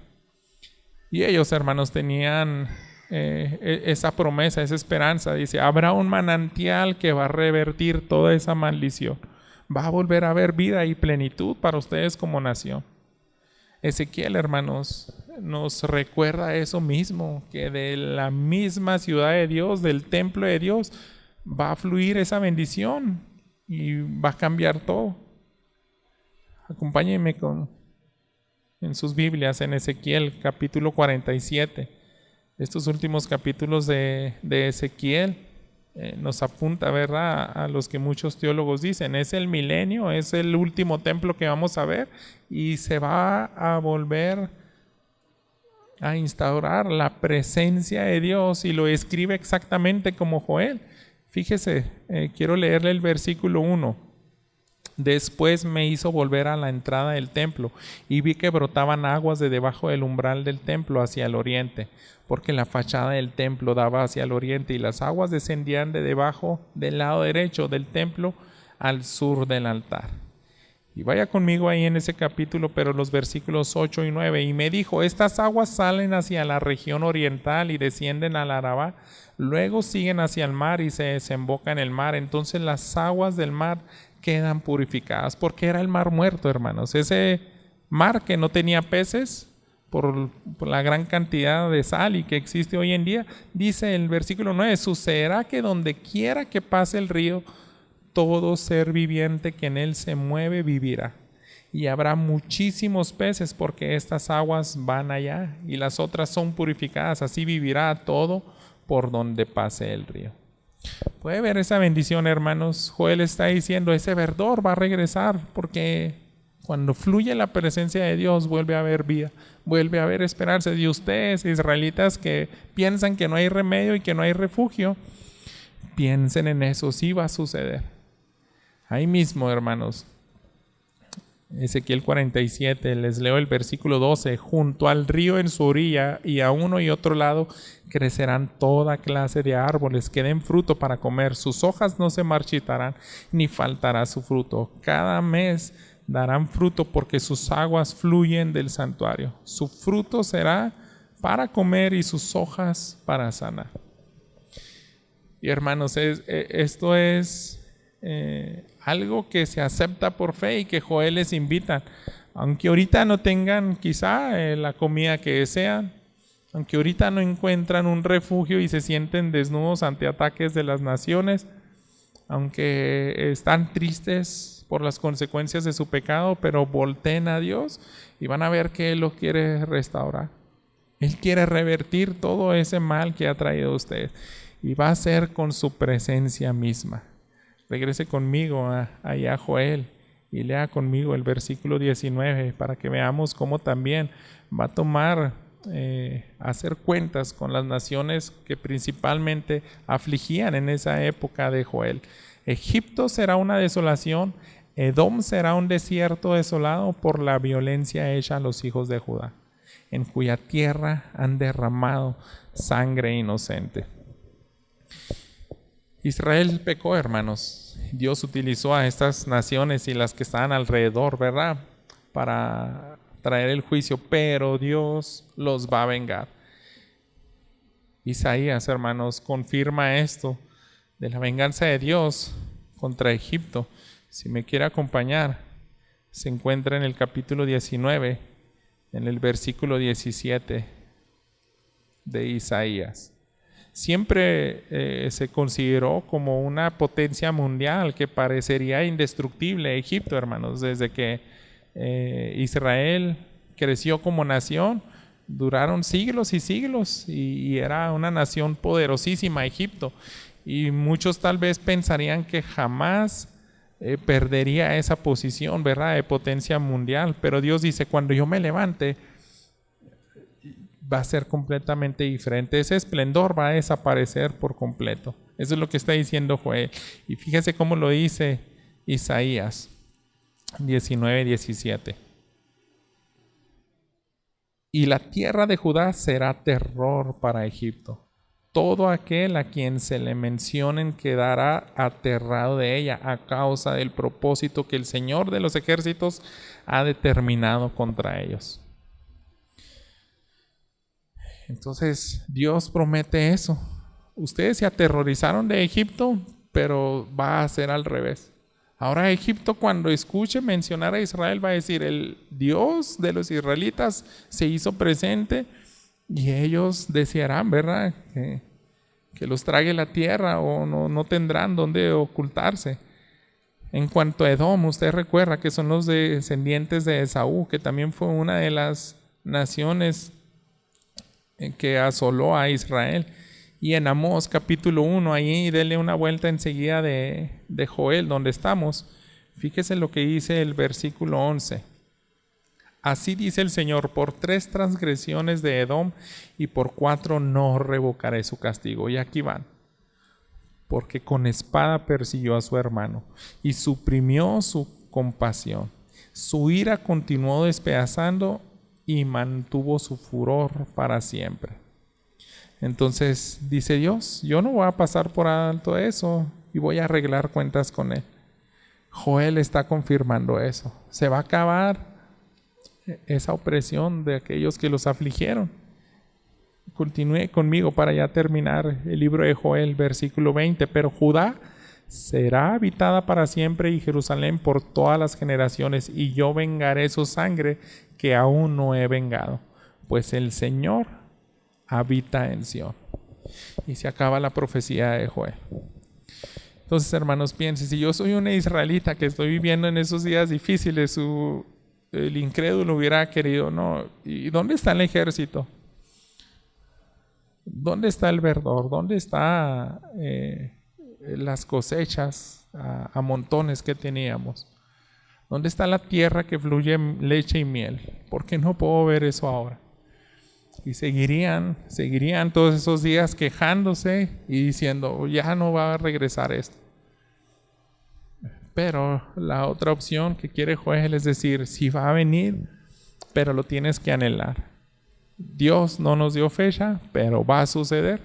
Y ellos, hermanos, tenían esa promesa, esa esperanza. Dice, habrá un manantial que va a revertir toda esa maldición. Va a volver a haber vida y plenitud para ustedes como nación. Ezequiel, hermanos, nos recuerda eso mismo, que de la misma ciudad de Dios, del templo de Dios, va a fluir esa bendición y va a cambiar todo. Acompáñenme en sus Biblias, en Ezequiel capítulo 47. Estos últimos capítulos de Ezequiel nos apunta, ¿verdad?, a los que muchos teólogos dicen, es el milenio, es el último templo que vamos a ver y se va a volver a instaurar la presencia de Dios, y lo escribe exactamente como Joel. Fíjese, quiero leerle el versículo 1. Después me hizo volver a la entrada del templo y vi que brotaban aguas de debajo del umbral del templo hacia el oriente, porque la fachada del templo daba hacia el oriente y las aguas descendían de debajo del lado derecho del templo al sur del altar. Y vaya conmigo ahí en ese capítulo, pero los versículos 8 y 9. Y me dijo, estas aguas salen hacia la región oriental y descienden al Arabá, luego siguen hacia el mar y se desembocan en el mar. Entonces las aguas del mar quedan purificadas, porque era el mar muerto, hermanos. Ese mar que no tenía peces por la gran cantidad de sal y que existe hoy en día. Dice el versículo 9, sucederá que donde quiera que pase el río, todo ser viviente que en él se mueve vivirá. Y habrá muchísimos peces, porque estas aguas van allá y las otras son purificadas. Así vivirá todo por donde pase el río. Puede ver esa bendición, hermanos. Joel está diciendo, ese verdor va a regresar, porque cuando fluye la presencia de Dios vuelve a haber vida, vuelve a haber esperanza. Y ustedes, israelitas, que piensan que no hay remedio y que no hay refugio, piensen en eso, sí va a suceder. Ahí mismo, hermanos, Ezequiel 47, les leo el versículo 12. Junto al río en su orilla y a uno y otro lado crecerán toda clase de árboles que den fruto para comer. Sus hojas no se marchitarán ni faltará su fruto. Cada mes darán fruto, porque sus aguas fluyen del santuario. Su fruto será para comer y sus hojas para sanar. Y hermanos, esto es algo que se acepta por fe y que Joel les invita. Aunque ahorita no tengan quizá la comida que desean, aunque ahorita no encuentran un refugio y se sienten desnudos ante ataques de las naciones, aunque están tristes por las consecuencias de su pecado, pero volteen a Dios y van a ver que Él los quiere restaurar. Él quiere revertir todo ese mal que ha traído a ustedes, y va a ser con su presencia misma. Regrese conmigo allá a Joel y lea conmigo el versículo 19 para que veamos cómo también va a tomar, hacer cuentas con las naciones que principalmente afligían en esa época de Joel. Egipto será una desolación, Edom será un desierto desolado por la violencia hecha a los hijos de Judá, en cuya tierra han derramado sangre inocente. Israel pecó, hermanos. Dios utilizó a estas naciones y las que estaban alrededor, ¿verdad?, para traer el juicio, pero Dios los va a vengar. Isaías, hermanos, confirma esto de la venganza de Dios contra Egipto. Si me quiere acompañar, se encuentra en el capítulo 19, en el versículo 17 de Isaías. Siempre se consideró como una potencia mundial que parecería indestructible Egipto, hermanos. Desde que Israel creció como nación, duraron siglos y siglos y era una nación poderosísima Egipto. Y muchos tal vez pensarían que jamás perdería esa posición, ¿verdad?, de potencia mundial. Pero Dios dice, cuando yo me levante, va a ser completamente diferente. Ese esplendor va a desaparecer por completo. Eso es lo que está diciendo Joel. Y fíjese cómo lo dice Isaías 19:17. y la tierra de Judá será terror para Egipto. Todo aquel a quien se le mencionen quedará aterrado de ella a causa del propósito que el Señor de los ejércitos ha determinado contra ellos. Entonces Dios promete eso. Ustedes se aterrorizaron de Egipto, pero va a ser al revés. Ahora Egipto, cuando escuche mencionar a Israel, va a decir: el Dios de los israelitas se hizo presente, y ellos desearán, ¿verdad?, que los trague la tierra, o no tendrán dónde ocultarse. En cuanto a Edom, usted recuerda que son los descendientes de Esaú, que también fue una de las naciones que asoló a Israel. Y en Amós capítulo 1, ahí denle una vuelta enseguida de Joel, donde estamos. Fíjese lo que dice el versículo 11. Así dice el Señor: por 3 transgresiones de Edom y por 4 no revocaré su castigo. Y aquí van. Porque con espada persiguió a su hermano y suprimió su compasión. Su ira continuó despedazando y mantuvo su furor para siempre. Entonces dice Dios: yo no voy a pasar por alto eso y voy a arreglar cuentas con él. Joel está confirmando eso. Se va a acabar esa opresión de aquellos que los afligieron. Continúe conmigo para ya terminar el libro de Joel, versículo 20. Pero Judá será habitada para siempre y Jerusalén por todas las generaciones, y yo vengaré su sangre que aún no he vengado, pues el Señor habita en Sión. Y se acaba la profecía de Joel. Entonces, hermanos, piensen: si yo soy una israelita que estoy viviendo en esos días difíciles, el incrédulo hubiera querido, no, ¿y dónde está el ejército? ¿Dónde está el verdor? ¿Dónde están las cosechas a montones que teníamos? ¿Dónde está la tierra que fluye leche y miel? ¿Por qué no puedo ver eso ahora? Y seguirían todos esos días quejándose y diciendo: ya no va a regresar esto. Pero la otra opción que quiere Joel es decir: sí va a venir, pero lo tienes que anhelar. Dios no nos dio fecha, pero va a suceder.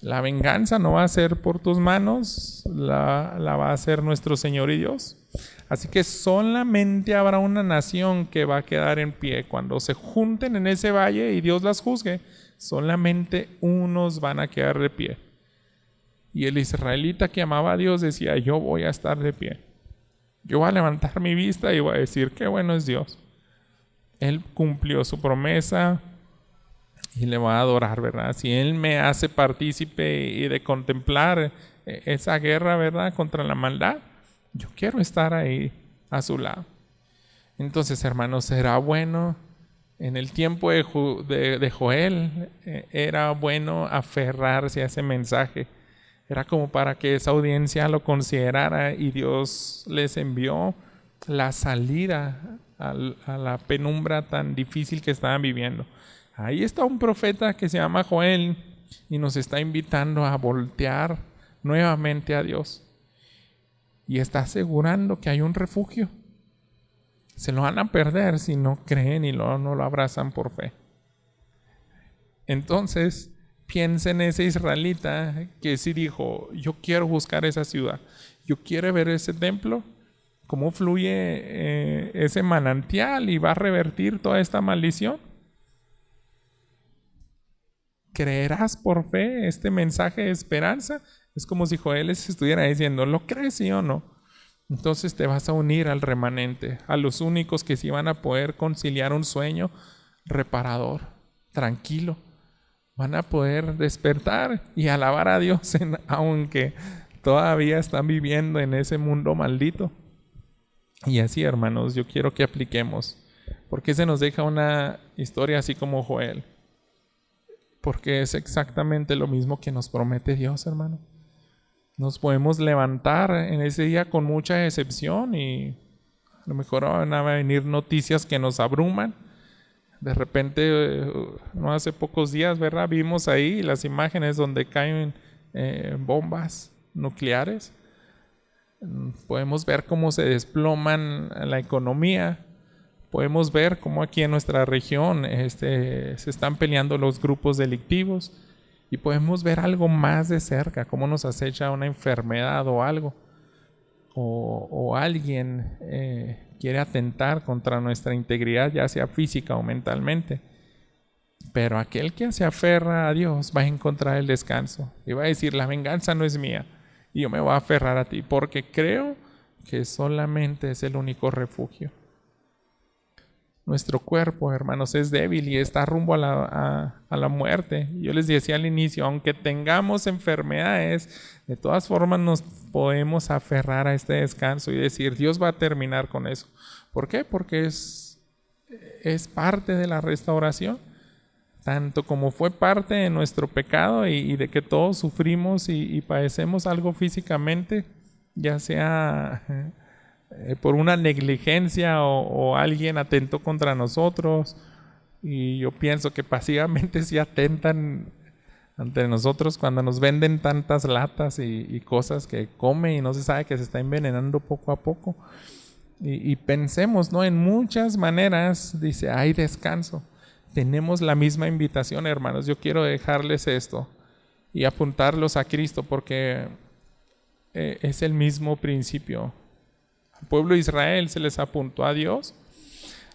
La venganza no va a ser por tus manos, la va a hacer nuestro Señor y Dios. Así que solamente habrá una nación que va a quedar en pie. Cuando se junten en ese valle y Dios las juzgue, solamente unos van a quedar de pie. Y el israelita que amaba a Dios decía: yo voy a estar de pie. Yo voy a levantar mi vista y voy a decir: qué bueno es Dios. Él cumplió su promesa y le va a adorar, ¿verdad? Si Él me hace partícipe y de contemplar esa guerra, ¿verdad?, contra la maldad, yo quiero estar ahí a su lado. Entonces, hermanos, será bueno. En el tiempo de Joel era bueno aferrarse a ese mensaje. Era como para que esa audiencia lo considerara, y Dios les envió la salida a la penumbra tan difícil que estaban viviendo. Ahí está un profeta que se llama Joel y nos está invitando a voltear nuevamente a Dios. Y está asegurando que hay un refugio. Se lo van a perder si no creen y no lo abrazan por fe. Entonces, piensen en ese israelita que sí dijo: yo quiero buscar esa ciudad, yo quiero ver ese templo, cómo fluye ese manantial y va a revertir toda esta maldición. ¿Creerás por fe este mensaje de esperanza? Es como si Joel les estuviera diciendo: ¿lo crees, sí o no? Entonces te vas a unir al remanente, a los únicos que sí van a poder conciliar un sueño reparador, tranquilo. Van a poder despertar y alabar a Dios aunque todavía están viviendo en ese mundo maldito. Y así, hermanos, yo quiero que apliquemos. ¿Por qué se nos deja una historia así como Joel? Porque es exactamente lo mismo que nos promete Dios, hermano. Nos podemos levantar en ese día con mucha decepción y a lo mejor van a venir noticias que nos abruman. De repente, no hace pocos días, ¿verdad?, vimos ahí las imágenes donde caen bombas nucleares. Podemos ver cómo se desploman la economía, Podemos ver cómo aquí en nuestra región se están peleando los grupos delictivos y podemos ver algo más de cerca, cómo nos acecha una enfermedad o algo, o alguien quiere atentar contra nuestra integridad, ya sea física o mentalmente. Pero aquel que se aferra a Dios va a encontrar el descanso y va a decir: la venganza no es mía y yo me voy a aferrar a ti porque creo que solamente es el único refugio. Nuestro cuerpo, hermanos, es débil y está rumbo a la muerte. Yo les decía al inicio, aunque tengamos enfermedades, de todas formas nos podemos aferrar a este descanso y decir: Dios va a terminar con eso. ¿Por qué? Porque es parte de la restauración. Tanto como fue parte de nuestro pecado y de que todos sufrimos y padecemos algo físicamente, ya sea por una negligencia o alguien atentó contra nosotros, y yo pienso que pasivamente sí atentan ante nosotros cuando nos venden tantas latas y cosas que come y no se sabe que se está envenenando poco a poco. Y pensemos, ¿no? En muchas maneras dice: hay descanso. Tenemos la misma invitación, hermanos. Yo quiero dejarles esto y apuntarlos a Cristo porque es el mismo principio. Al pueblo de Israel se les apuntó a Dios,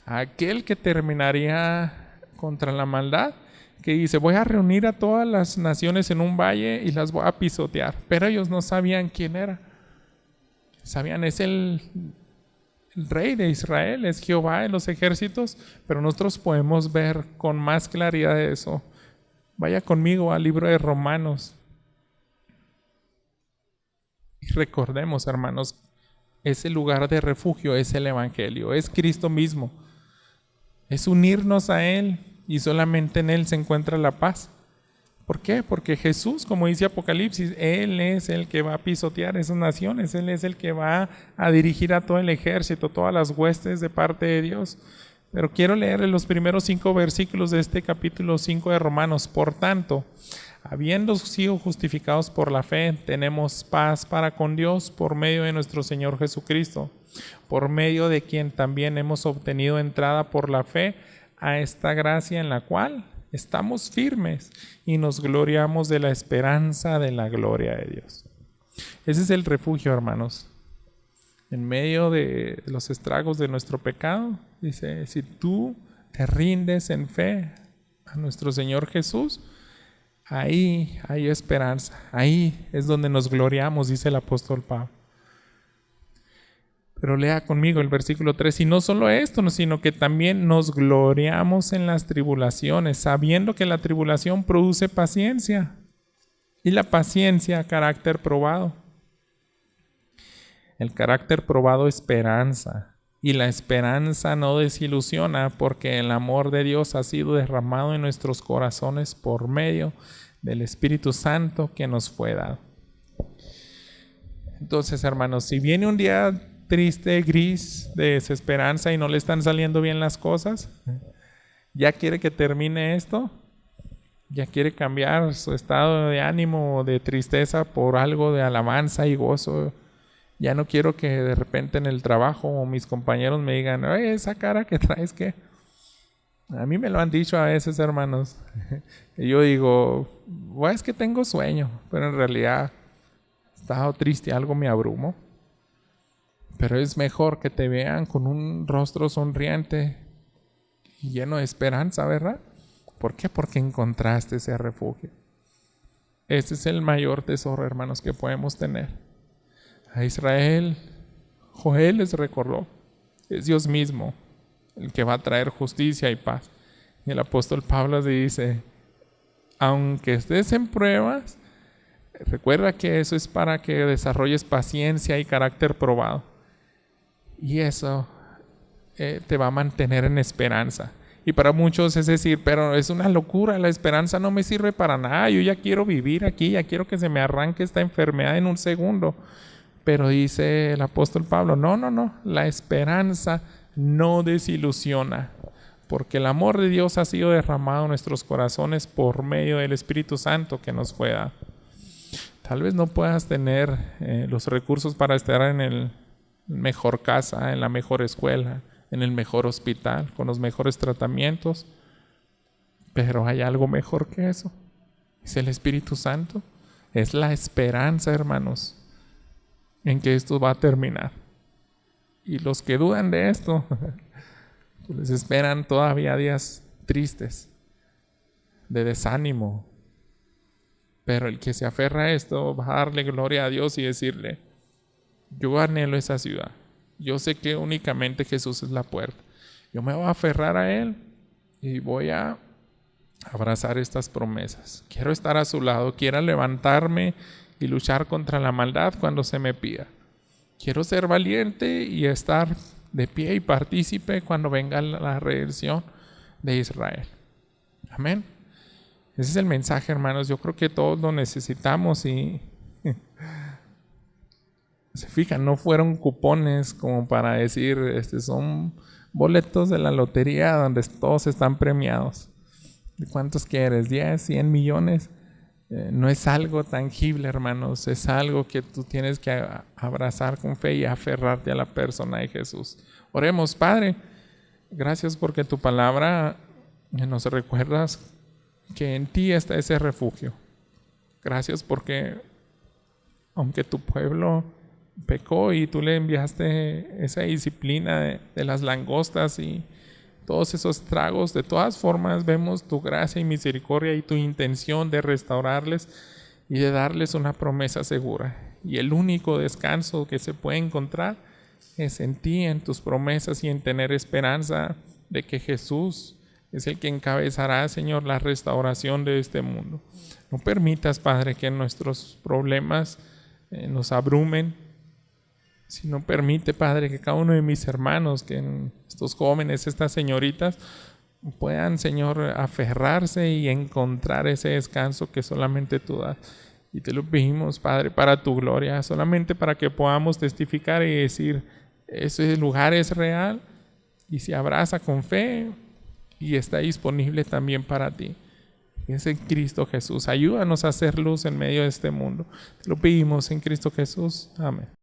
a aquel que terminaría contra la maldad, que dice: voy a reunir a todas las naciones en un valle y las voy a pisotear. Pero ellos no sabían quién era. Sabían, es el rey de Israel, es Jehová de los ejércitos, pero nosotros podemos ver con más claridad eso. Vaya conmigo al libro de Romanos y recordemos, hermanos, ese lugar de refugio es el Evangelio, es Cristo mismo, es unirnos a Él y solamente en Él se encuentra la paz. ¿Por qué? Porque Jesús, como dice Apocalipsis, Él es el que va a pisotear esas naciones, Él es el que va a dirigir a todo el ejército, todas las huestes de parte de Dios. Pero quiero leer los primeros 5 versículos de este capítulo 5 de Romanos. Por tanto, habiendo sido justificados por la fe, tenemos paz para con Dios por medio de nuestro Señor Jesucristo, por medio de quien también hemos obtenido entrada por la fe a esta gracia en la cual estamos firmes y nos gloriamos de la esperanza de la gloria de Dios. Ese es el refugio, hermanos. En medio de los estragos de nuestro pecado, dice: si tú te rindes en fe a nuestro Señor Jesús, ahí hay esperanza. Ahí es donde nos gloriamos, dice el apóstol Pablo. Pero lea conmigo el versículo 3. Y no solo esto, sino que también nos gloriamos en las tribulaciones, sabiendo que la tribulación produce paciencia, y la paciencia, carácter probado. El carácter probado, esperanza. Y la esperanza no desilusiona, porque el amor de Dios ha sido derramado en nuestros corazones por medio del Espíritu Santo que nos fue dado. Entonces, hermanos, si viene un día triste, gris, de desesperanza y no le están saliendo bien las cosas, ya quiere que termine esto, ya quiere cambiar su estado de ánimo o de tristeza por algo de alabanza y gozo. Ya no quiero que de repente en el trabajo o mis compañeros me digan: oye, esa cara que traes, ¿qué? A mí me lo han dicho a veces, hermanos. Y yo digo: es que tengo sueño, pero en realidad he estado triste, algo me abrumó. Pero es mejor que te vean con un rostro sonriente y lleno de esperanza, ¿verdad? ¿Por qué? Porque encontraste ese refugio. Ese es el mayor tesoro, hermanos, que podemos tener. A Israel, Joel les recordó: es Dios mismo el que va a traer justicia y paz. Y el apóstol Pablo dice: aunque estés en pruebas, recuerda que eso es para que desarrolles paciencia y carácter probado. Y eso te va a mantener en esperanza. Y para muchos es decir: pero es una locura, la esperanza no me sirve para nada, yo ya quiero vivir aquí, ya quiero que se me arranque esta enfermedad en un segundo. Pero dice el apóstol Pablo: no, la esperanza no desilusiona, porque el amor de Dios ha sido derramado en nuestros corazones por medio del Espíritu Santo que nos fue dado. Tal vez no puedas tener los recursos para estar en el mejor casa, en la mejor escuela, en el mejor hospital, con los mejores tratamientos. Pero hay algo mejor que eso. Es el Espíritu Santo. Es la esperanza, hermanos, en que esto va a terminar. Y los que dudan de esto, les esperan todavía días tristes, de desánimo. Pero el que se aferra a esto va a darle gloria a Dios y decirle: yo anhelo esa ciudad. Yo sé que únicamente Jesús es la puerta. Yo me voy a aferrar a Él y voy a abrazar estas promesas. Quiero estar a su lado. Quiero levantarme y luchar contra la maldad cuando se me pida. Quiero ser valiente y estar de pie y partícipe cuando venga la redención de Israel. Amén. Ese es el mensaje, hermanos. Yo creo que todos lo necesitamos y se fijan, no fueron cupones como para decir, son boletos de la lotería donde todos están premiados. ¿Cuántos quieres? ¿10, 100 millones? No es algo tangible, hermanos. Es algo que tú tienes que abrazar con fe y aferrarte a la persona de Jesús. Oremos. Padre, gracias porque tu palabra nos recuerdas que en ti está ese refugio. Gracias porque aunque tu pueblo pecó y tú le enviaste esa disciplina de las langostas y todos esos tragos, de todas formas vemos tu gracia y misericordia y tu intención de restaurarles y de darles una promesa segura. Y el único descanso que se puede encontrar es en ti, en tus promesas y en tener esperanza de que Jesús es el que encabezará, Señor, la restauración de este mundo. No permitas, Padre, que nuestros problemas nos abrumen, sino permite, Padre, que cada uno de mis hermanos, que estos jóvenes, estas señoritas, puedan, Señor, aferrarse y encontrar ese descanso que solamente tú das. Y te lo pedimos, Padre, para tu gloria, solamente para que podamos testificar y decir: ese lugar es real y se abraza con fe y está disponible también para ti. Es en Cristo Jesús. Ayúdanos a hacer luz en medio de este mundo. Te lo pedimos en Cristo Jesús. Amén.